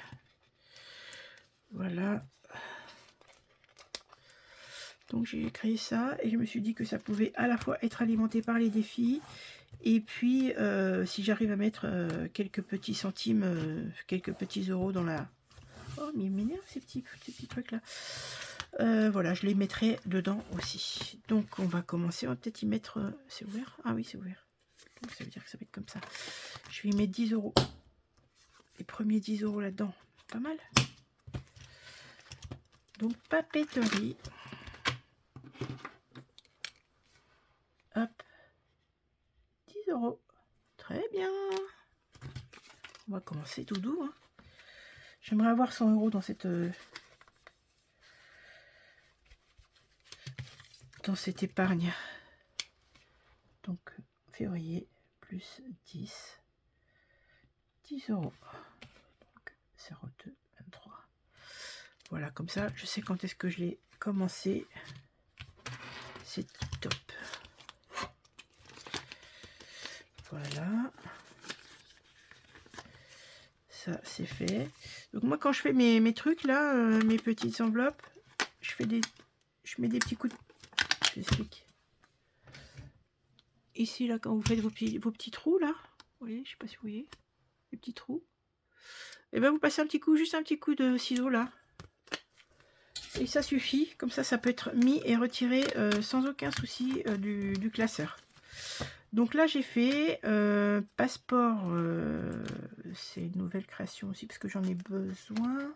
A: Voilà. Donc j'ai créé ça et je me suis dit que ça pouvait à la fois être alimenté par les défis et puis si j'arrive à mettre quelques petits centimes, quelques petits euros dans la... Oh mais il m'énerve ces petits trucs là. Voilà, je les mettrai dedans aussi. Donc on va commencer, on va peut-être y mettre... c'est ouvert? Ah oui, c'est ouvert. Donc ça veut dire que ça va être comme ça. Je vais y mettre 10 €. Les premiers 10 € là-dedans. Pas mal. Donc papeterie. Hop. 10 €. Très bien. On va commencer tout doux. Hein. J'aimerais avoir 100 € dans cette épargne. Donc février plus 10. 10 €. Donc 0,2, 23. Voilà, comme ça, je sais quand est-ce que je l'ai commencé. C'est top. Voilà. Ça, c'est fait. Donc moi, quand je fais mes trucs, là, mes petites enveloppes, je mets des petits coups de... J'explique. Ici, là, quand vous faites vos petits trous, là, vous voyez, je sais pas si vous voyez, les petits trous, et ben vous passez juste un petit coup de ciseau, là. Et ça suffit, comme ça peut être mis et retiré sans aucun souci du classeur. Donc là j'ai fait passeport, c'est une nouvelle création aussi parce que j'en ai besoin.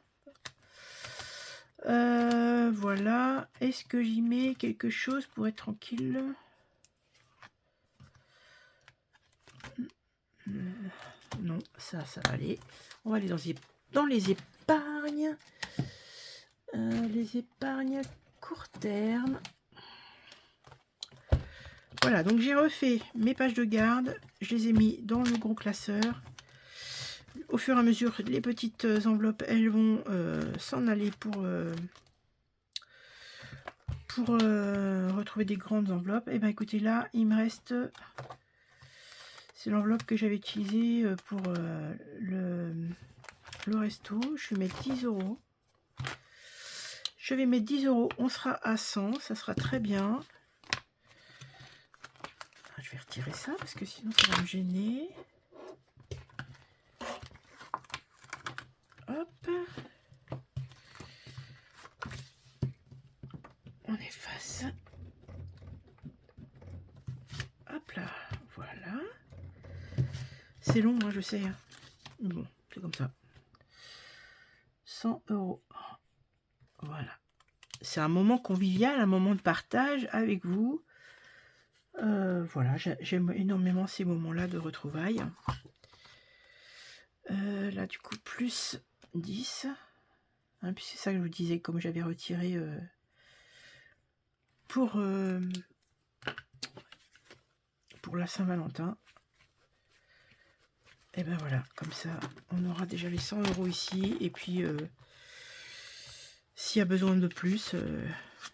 A: Voilà, est-ce que j'y mets quelque chose pour être tranquille? Non, ça va aller. On va aller dans les épargnes. Les épargnes court terme. Voilà, donc j'ai refait mes pages de garde, je les ai mis dans le gros classeur. Au fur et à mesure, les petites enveloppes, elles vont s'en aller pour retrouver des grandes enveloppes. Et bien écoutez, là, il me reste... C'est l'enveloppe que j'avais utilisée pour le resto. Je vais mettre 10 €. Je vais mettre 10 €, on sera à 100, ça sera très bien. Je vais retirer ça parce que sinon ça va me gêner. hop. On efface. Hop là, voilà. C'est long, hein, je sais. Hein. Bon, c'est comme ça. 100 €. Voilà. C'est un moment convivial, un moment de partage avec vous. Voilà, j'aime énormément ces moments-là de retrouvailles. Là, du coup, plus 10. Hein, puis c'est ça que je vous disais, comme j'avais retiré pour la Saint-Valentin. Et ben voilà, comme ça, on aura déjà les 100 € ici. Et puis, s'il y a besoin de plus,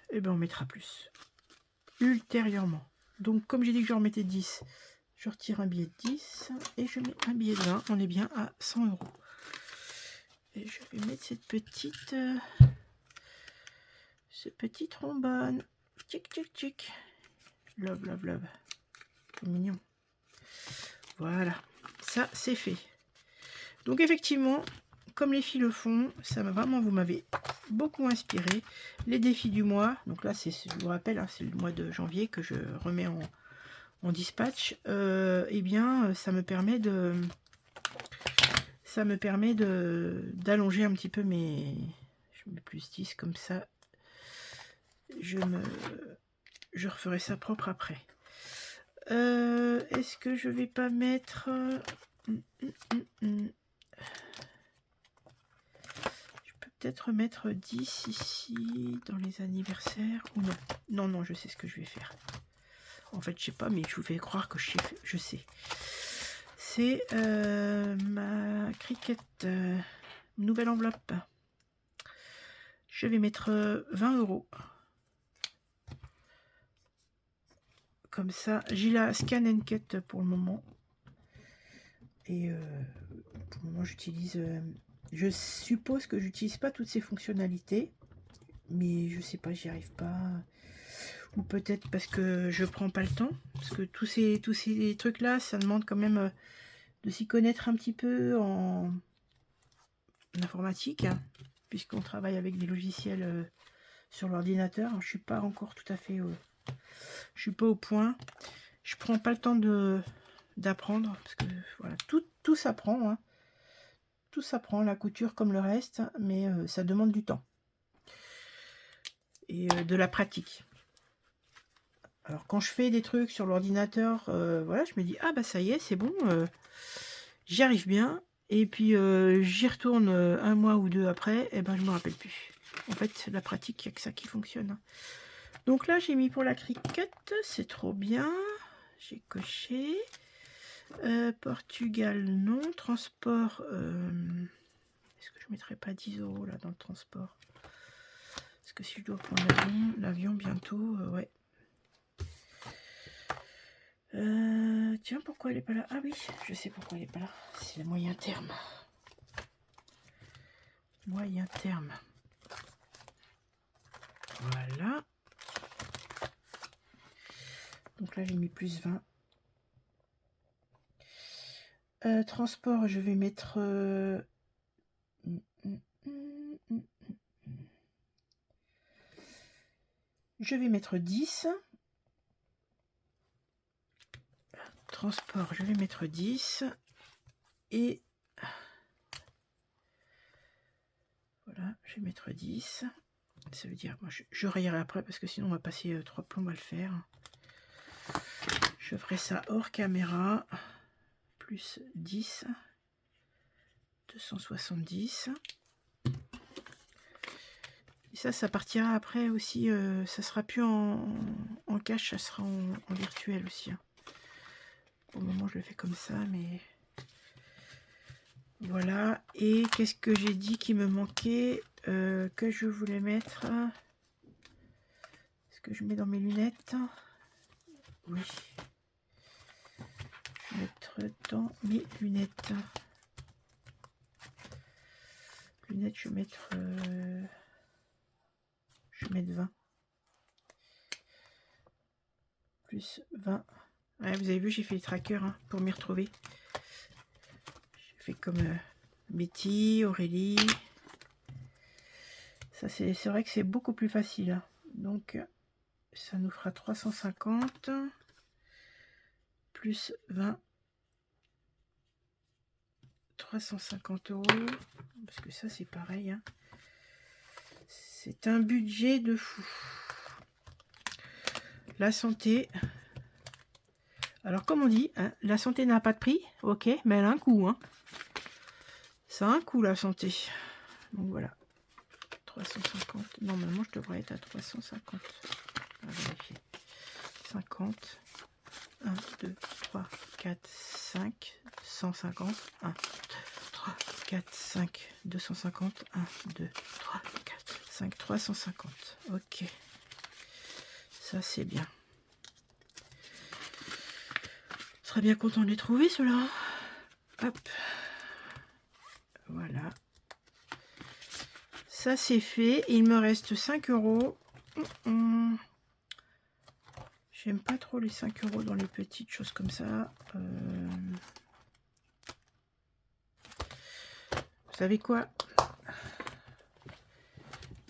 A: et ben on mettra plus. Ultérieurement. Donc, comme j'ai dit que je remettais 10, je retire un billet de 10 et je mets un billet de 20. On est bien à 100 €. Et je vais mettre cette petite... ce petit trombone. Tchic, tchic, tchic. Love, love, love. C'est mignon. Voilà. Ça, c'est fait. Donc, effectivement, comme les filles le font, ça m'a vraiment, vous m'avez beaucoup inspiré. Les défis du mois. Donc là, je vous rappelle, hein, c'est le mois de janvier que je remets en dispatch. Eh bien, ça me permet d'allonger un petit peu mes... Je mets plus 10 comme ça. Je referai ça propre après. Est-ce que je vais pas mettre... Je peux peut-être mettre 10 ici, dans les anniversaires, ou non? Non, non, je sais ce que je vais faire. En fait, je sais pas, mais je vous fais croire que je sais. C'est ma Cricut nouvelle enveloppe. Je vais mettre 20 €. Comme ça, j'ai la Scan and Cut pour le moment. Et pour le moment, j'utilise... je suppose que j'utilise pas toutes ces fonctionnalités. Mais je sais pas, j'y arrive pas. Ou peut-être parce que je prends pas le temps. Parce que tous ces trucs-là, ça demande quand même de s'y connaître un petit peu en informatique. Hein, puisqu'on travaille avec des logiciels sur l'ordinateur. Je suis pas encore tout à fait... je suis pas au point. Je prends pas le temps d'apprendre. Parce que voilà, tout s'apprend. Hein. Tout s'apprend, la couture comme le reste. Mais ça demande du temps. Et de la pratique. Alors quand je fais des trucs sur l'ordinateur, voilà, je me dis ah bah ça y est, c'est bon, j'y arrive bien. Et puis j'y retourne un mois ou deux après, et ben je me rappelle plus. En fait, la pratique, il n'y a que ça qui fonctionne. Donc là, j'ai mis pour la Cricut, c'est trop bien. J'ai coché. Portugal, non. Transport, est-ce que je mettrais pas 10 € là dans le transport? Parce que si je dois prendre l'avion bientôt, ouais. Tiens, pourquoi elle est pas là? Ah oui, je sais pourquoi elle est pas là. C'est le moyen terme. Moyen terme. Voilà. Donc là, j'ai mis plus 20. Transport, je vais mettre... Je vais mettre 10. Transport, je vais mettre 10. Et... Voilà, je vais mettre 10. Ça veut dire... Moi, je rayerai après parce que sinon, on va passer 3 plombs à le faire. Je ferai ça hors caméra. Plus 10. 270. Et ça partira après aussi. Ça sera plus en cash, ça sera en virtuel aussi. Hein. Pour le moment, je le fais comme ça, mais voilà. Et qu'est-ce que j'ai dit qui me manquait que je voulais mettre? Est-ce que je mets dans mes lunettes? Oui. Je vais mettre dans mes lunettes. Lunettes, je vais mettre... je vais mettre 20. Plus 20. Ouais, vous avez vu, j'ai fait les trackers hein, pour m'y retrouver. J'ai fait comme Betty, Aurélie. Ça, c'est vrai que c'est beaucoup plus facile, hein. Donc, ça nous fera 350 plus 20. 350 €. Parce que ça, c'est pareil, hein. C'est un budget de fou. La santé. Alors, comme on dit, hein, la santé n'a pas de prix, ok, mais elle a un coût, hein. Ça a un coût, la santé. Donc, voilà. 350. Normalement, je devrais être à 350. On va vérifier. 50. 1, 2, 3, 4, 5. 150. 1, 2, 3, 4, 5. 250. 1, 2, 3, 4, 5. 350. Ok. Ça, c'est bien. Je serais bien content de les trouver, ceux-là. Hop. Voilà. Ça, c'est fait. Il me reste 5 €. J'aime pas trop les 5 € dans les petites choses comme ça. Vous savez quoi?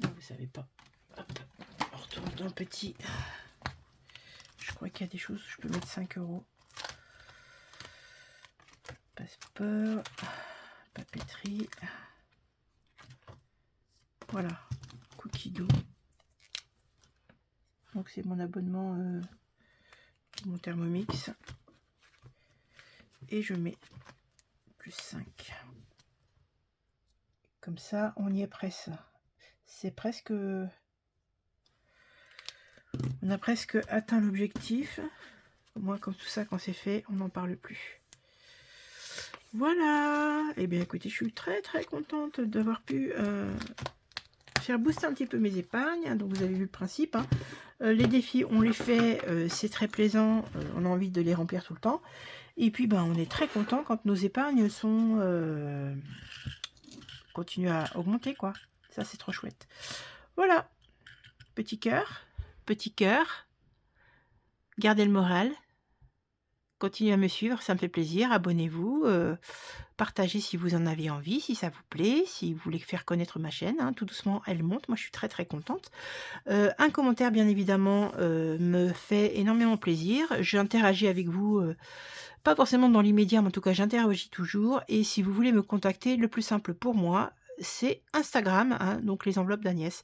A: Non, vous savez pas. Hop. On retourne dans le petit. Je crois qu'il y a des choses où je peux mettre 5 €. Passeport. Papeterie. Voilà. Cookie dough. Donc c'est mon abonnement, mon Thermomix. Et je mets plus 5. Comme ça, on y est presque. C'est presque... On a presque atteint l'objectif. Au moins, comme tout ça, quand c'est fait, on n'en parle plus. Voilà. Eh bien, écoutez, je suis très très contente d'avoir pu faire booster un petit peu mes épargnes. Donc, vous avez vu le principe, hein. Les défis, on les fait, c'est très plaisant. On a envie de les remplir tout le temps. Et puis, ben, on est très content quand nos épargnes sont continuent à augmenter, quoi. Ça, c'est trop chouette. Voilà. Petit cœur. Petit cœur. Gardez le moral. Continuez à me suivre, ça me fait plaisir. Abonnez-vous. Partagez si vous en avez envie, si ça vous plaît, si vous voulez faire connaître ma chaîne, hein. Tout doucement, elle monte. Moi, je suis très très contente. Un commentaire, bien évidemment, me fait énormément plaisir. J'interagis avec vous, pas forcément dans l'immédiat, mais en tout cas, j'interagis toujours. Et si vous voulez me contacter, le plus simple pour moi, c'est Instagram, hein, donc les enveloppes d'Agnès.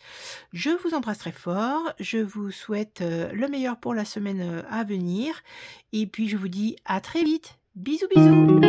A: Je vous embrasse très fort. Je vous souhaite le meilleur pour la semaine à venir. Et puis, je vous dis à très vite. Bisous, bisous.